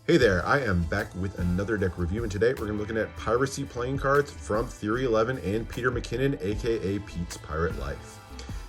Hey there, I am back with another deck review, and today we're going to be looking at Piracy playing cards from Theory11 and Peter McKinnon, aka Pete's Pirate Life.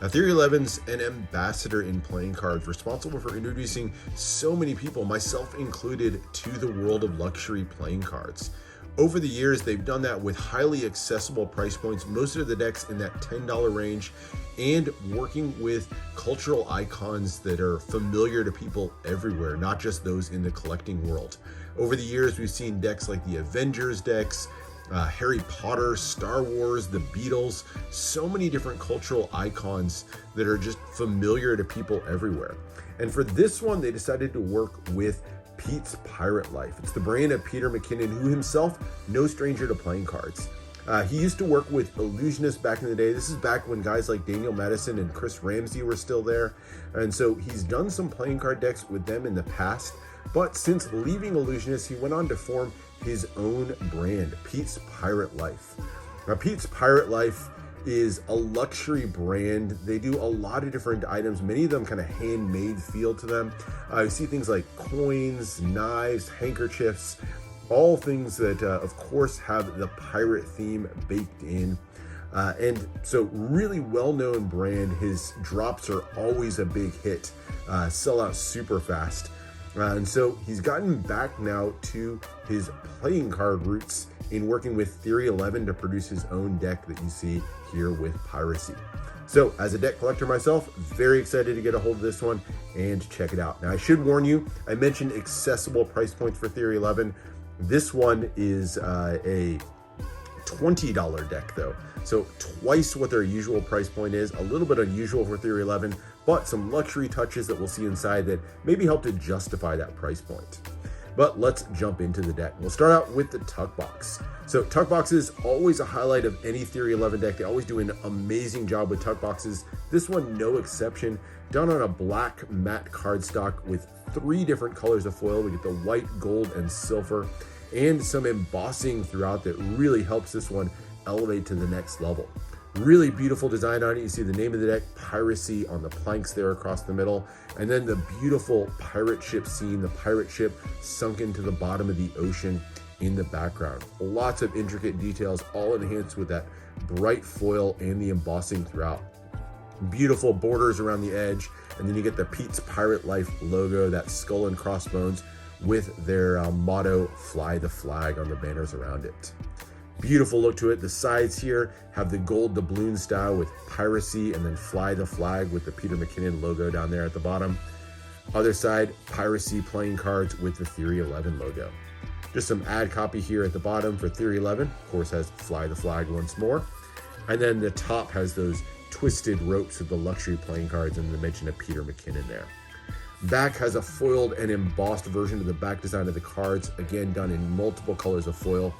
Now, Theory11's an ambassador in playing cards, responsible for introducing so many people, myself included, to the world of luxury playing cards. Over the years, they've done that with highly accessible price points, most of the decks in that $10 range, and working with cultural icons that are familiar to people everywhere, not just those in the collecting world. Over the years, we've seen decks like the Avengers decks, Harry Potter, Star Wars, the Beatles, so many different cultural icons that are just familiar to people everywhere. And for this one, they decided to work with Pete's Pirate Life. It's the brand of Peter McKinnon, who himself no stranger to playing cards. He used to work with illusionists back in the day. This is back when guys like Daniel Madison and Chris Ramsey were still there. And so he's done some playing card decks with them in the past. But since leaving illusionists, he went on to form his own brand, Pete's Pirate Life. Now, Pete's Pirate Life is a luxury brand. They do a lot of different items, many of them kind of handmade feel to them. You see things like coins, knives, handkerchiefs, all things that of course have the pirate theme baked in. And so really well-known brand. His drops are always a big hit, sell out super fast. And so he's gotten back now to his playing card roots in working with Theory11 to produce his own deck that you see here with Piracy. So as a deck collector myself, very excited to get a hold of this one and check it out. Now, I should warn you, I mentioned accessible price points for Theory11. This one is a $20 deck though. So twice what their usual price point is, a little bit unusual for Theory11, but some luxury touches that we'll see inside that maybe help to justify that price point. But let's jump into the deck. We'll start out with the tuck box. So tuck boxes, always a highlight of any Theory11 deck. They always do an amazing job with tuck boxes. This one, no exception. Done on a black matte cardstock with 3 different colors of foil. We get the white, gold, and silver, and some embossing throughout that really helps this one elevate to the next level. Really beautiful design on it. You see the name of the deck, Piracy, on the planks there across the middle. And then the beautiful pirate ship scene, the pirate ship sunk into the bottom of the ocean in the background. Lots of intricate details, all enhanced with that bright foil and the embossing throughout. Beautiful borders around the edge. And then you get the Pete's Pirate Life logo, that skull and crossbones with their motto, Fly the Flag, on the banners around it. Beautiful look to it. The sides here have the gold doubloon style with Piracy, and then Fly the Flag with the Peter McKinnon logo down there at the bottom. Other side, Piracy playing cards with the Theory11 logo. Just some ad copy here at the bottom for Theory11. Of course, has Fly the Flag once more. And then the top has those twisted ropes with the luxury playing cards and the mention of Peter McKinnon there. Back has a foiled and embossed version of the back design of the cards, again done in multiple colors of foil.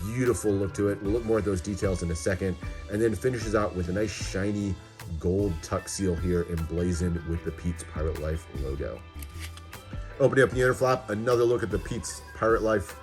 Beautiful look to it. We'll look more at those details in a second. And then finishes out with a nice shiny gold tuck seal here emblazoned with the Pete's Pirate Life logo. Opening up the inner flap, another look at the Pete's Pirate Life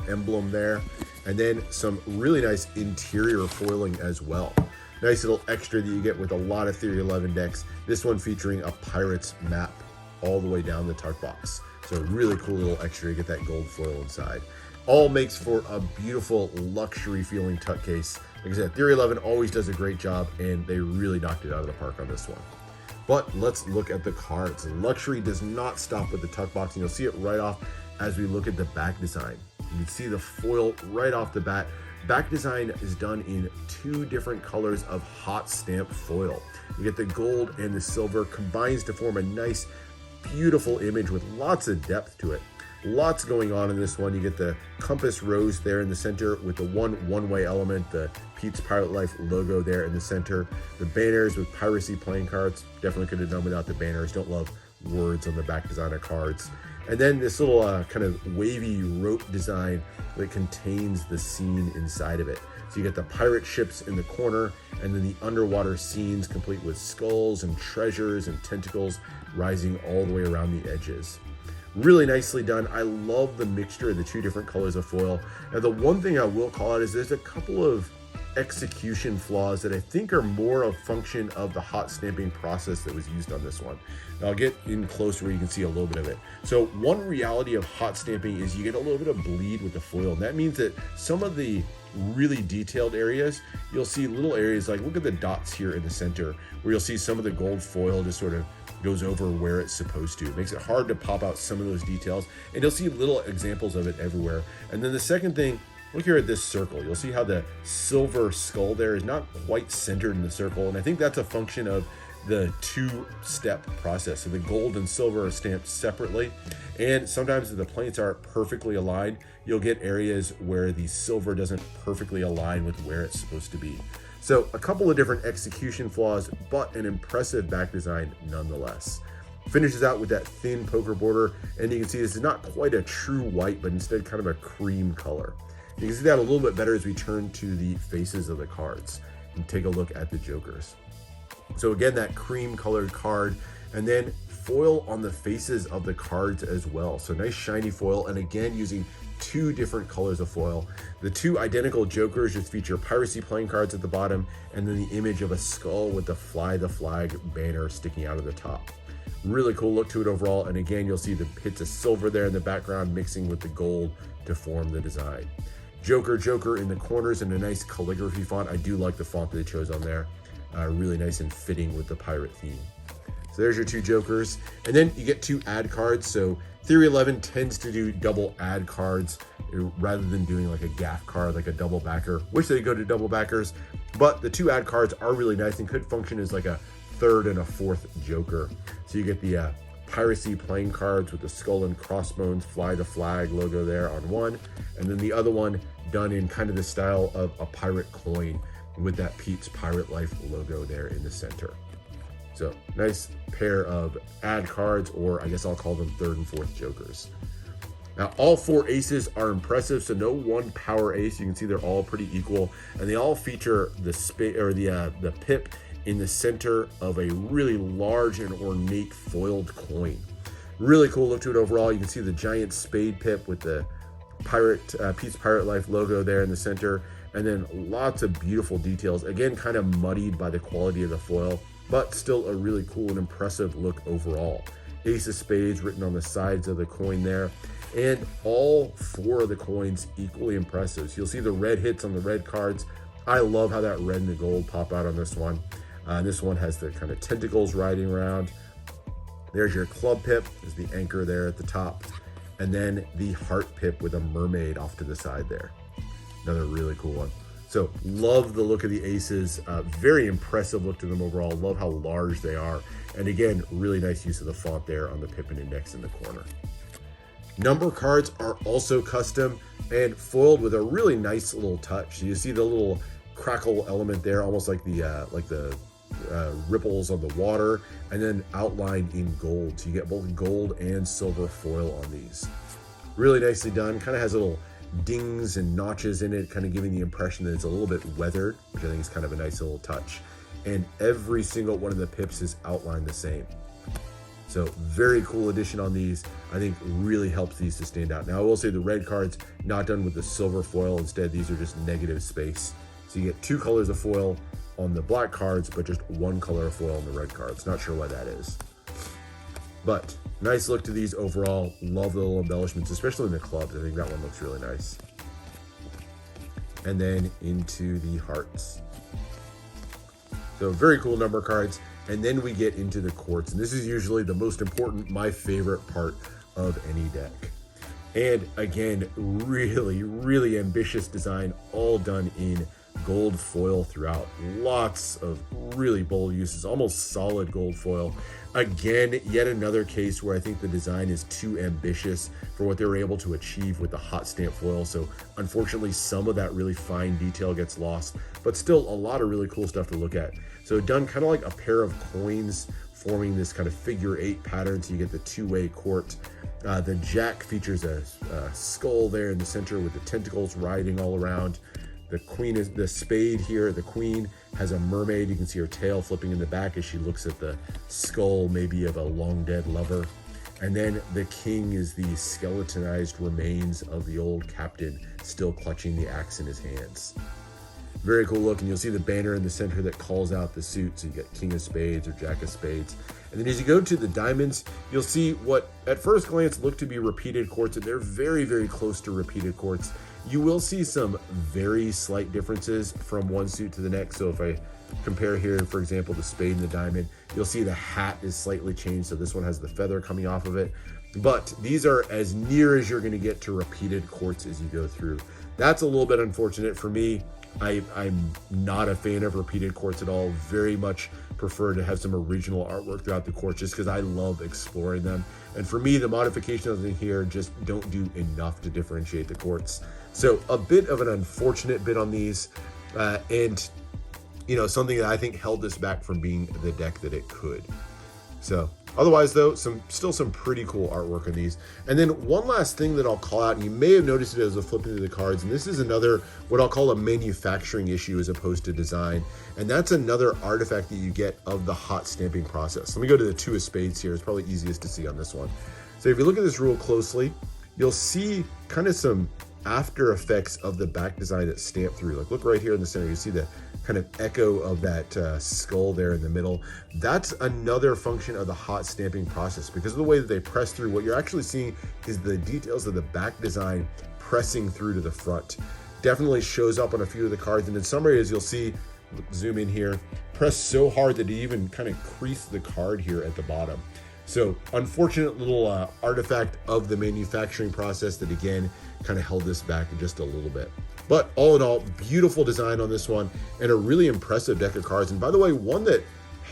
emblem there. And then some really nice interior foiling as well. Nice little extra that you get with a lot of Theory11 decks. This one featuring a pirate's map all the way down the tuck box. So really cool little extra. You get that gold foil inside. All makes for a beautiful luxury feeling tuck case. Like I said, Theory11 always does a great job, and they really knocked it out of the park on this one. But let's look at the cards. Luxury does not stop with the tuck box, and you'll see it right off as we look at the back design. You can see the foil right off the bat. Back design is done in 2 different colors of hot stamp foil. You get the gold and the silver combines to form a nice, beautiful image with lots of depth to it. Lots going on in this one. You get the compass rose there in the center with the one-way element, the Pete's Pirate Life logo there in the center. The banners with Piracy playing cards. Definitely could have done without the banners. Don't love words on the back design of cards. And then this little kind of wavy rope design that contains the scene inside of it. So you get the pirate ships in the corner, and then the underwater scenes complete with skulls and treasures and tentacles rising all the way around the edges. Really nicely done. I love the mixture of the 2 different colors of foil. Now, the one thing I will call out is there's a couple of execution flaws that I think are more a function of the hot stamping process that was used on this one. Now I'll get in close where you can see a little bit of it. So one reality of hot stamping is you get a little bit of bleed with the foil. And that means that some of the really detailed areas, you'll see little areas like, look at the dots here in the center, where you'll see some of the gold foil just sort of goes over where it's supposed to. It makes it hard to pop out some of those details, and you'll see little examples of it everywhere. And then the second thing, look here at this circle. You'll see how the silver skull there is not quite centered in the circle, and I think that's a function of the two-step process. So the gold and silver are stamped separately, and sometimes if the plates aren't perfectly aligned, you'll get areas where the silver doesn't perfectly align with where it's supposed to be. So a couple of different execution flaws, but an impressive back design nonetheless. Finishes out with that thin poker border, and you can see this is not quite a true white, but instead kind of a cream color. You can see that a little bit better as we turn to the faces of the cards and take a look at the jokers. So again, that cream colored card, and then foil on the faces of the cards as well. So nice shiny foil, and again using two different colors of foil. The two identical jokers just feature Piracy playing cards at the bottom, and then the image of a skull with the Fly the Flag banner sticking out of the top. Really cool look to it overall, and again you'll see the hits of silver there in the background mixing with the gold to form the design. Joker in the corners in a nice calligraphy font. I do like the font that they chose on there. Really nice and fitting with the pirate theme. So there's your two jokers, and then you get two ad cards. So Theory11 tends to do double ad cards rather than doing like a gaff card, like a double backer. Wish they go to double backers, but the two ad cards are really nice and could function as like a third and a fourth joker. So you get the Piracy playing cards with the skull and crossbones Fly the Flag logo there on one, and then the other one done in kind of the style of a pirate coin with that Pete's Pirate Life logo there in the center. So nice pair of ad cards, or I guess I'll call them third and fourth jokers. Now all four aces are impressive, so no one power ace. You can see they're all pretty equal, and they all feature the pip in the center of a really large and ornate foiled coin. Really cool look to it overall. You can see the giant spade pip with the Pete's Pirate Life logo there in the center, and then lots of beautiful details. Again, kind of muddied by the quality of the foil, but still a really cool and impressive look overall. Ace of spades written on the sides of the coin there, and all four of the coins equally impressive. So you'll see the red hits on the red cards. I love how that red and the gold pop out on this one. This one has the kind of tentacles riding around. There's your club pip, is the anchor there at the top, and then the heart pip with a mermaid off to the side there. Another really cool one. So love the look of the aces. Very impressive look to them overall. Love how large they are. And again, really nice use of the font there on the pip and index in the corner. Number cards are also custom and foiled with a really nice little touch. So you see the little crackle element there, almost like the ripples on the water, and then outlined in gold. So you get both gold and silver foil on these. Really nicely done. Kind of has little dings and notches in it, kind of giving the impression that it's a little bit weathered, which I think is kind of a nice little touch. And every single one of the pips is outlined the same. So very cool addition on these. I think really helps these to stand out. Now I will say the red cards not done with the silver foil. Instead, these are just negative space. So you get two colors of foil on the black cards, but just one color of foil on the red cards. Not sure why that is. But nice look to these overall. Love the little embellishments, especially in the clubs. I think that one looks really nice. And then into the hearts. So very cool number cards. And then we get into the quartz. And this is usually the most important, my favorite part of any deck. And again, really, really ambitious design, all done in gold foil throughout. Lots of really bold uses, almost solid gold foil. Again, yet another case where I think the design is too ambitious for what they were able to achieve with the hot stamp foil. So unfortunately, some of that really fine detail gets lost, but still a lot of really cool stuff to look at. So done kind of like a pair of coins forming this kind of figure 8 pattern. So you get the two-way court. The jack features a skull there in the center with the tentacles riding all around. The queen is the spade here. The queen has a mermaid. You can see her tail flipping in the back as she looks at the skull, maybe of a long dead lover. And then the king is the skeletonized remains of the old captain, still clutching the axe in his hands. Very cool look, and you'll see the banner in the center that calls out the suit. So you got King of Spades or Jack of Spades. And then as you go to the diamonds, you'll see what at first glance look to be repeated quartz, and they're very, very close to repeated quartz. You will see some very slight differences from one suit to the next. So if I compare here, for example, the spade and the diamond, you'll see the hat is slightly changed. So this one has the feather coming off of it. But these are as near as you're going to get to repeated quartz as you go through. That's a little bit unfortunate for me. I'm not a fan of repeated quartz at all. Very much prefer to have some original artwork throughout the quartz just because I love exploring them. And for me, the modifications in here just don't do enough to differentiate the quartz. So a bit of an unfortunate bit on these, and you know, something that I think held this back from being the deck that it could. So otherwise though, still some pretty cool artwork on these. And then one last thing that I'll call out, and you may have noticed it as I flip into the cards, and this is another, what I'll call a manufacturing issue as opposed to design. And that's another artifact that you get of the hot stamping process. Let me go to the two of spades here. It's probably easiest to see on this one. So if you look at this real closely, you'll see kind of some after effects of the back design that's stamped through. Like look right here in the center, you see the kind of echo of that skull there in the middle. That's another function of the hot stamping process. Because of the way that they press through, what you're actually seeing is the details of the back design pressing through to the front. Definitely shows up on a few of the cards, and in some areas you'll see, zoom in here, press so hard that it even kind of creased the card here at the bottom. So unfortunate little artifact of the manufacturing process that again kind of held this back just a little bit. But all in all, beautiful design on this one and a really impressive deck of cards. And by the way, one that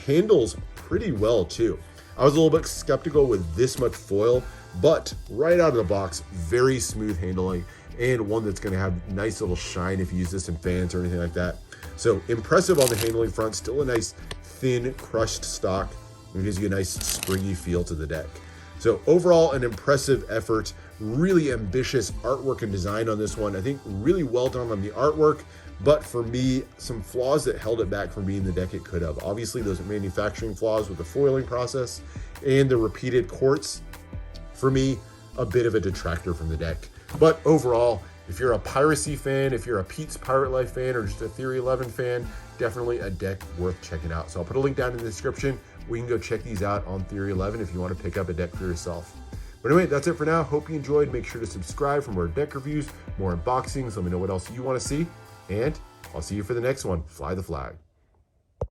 handles pretty well too. I was a little bit skeptical with this much foil, but right out of the box, very smooth handling and one that's going to have nice little shine if you use this in fans or anything like that. So impressive on the handling front, still a nice thin crushed stock. It gives you a nice springy feel to the deck. So overall, an impressive effort, really ambitious artwork and design on this one. I think really well done on the artwork, but for me, some flaws that held it back from being the deck it could have. Obviously, those manufacturing flaws with the foiling process and the repeated quartz, for me, a bit of a detractor from the deck. But overall, if you're a Piracy fan, if you're a Pete's Pirate Life fan, or just a Theory11 fan, definitely a deck worth checking out. So I'll put a link down in the description where you can go check these out on Theory11 if you want to pick up a deck for yourself. But anyway, that's it for now. Hope you enjoyed. Make sure to subscribe for more deck reviews, more unboxings. Let me know what else you want to see. And I'll see you for the next one. Fly the flag.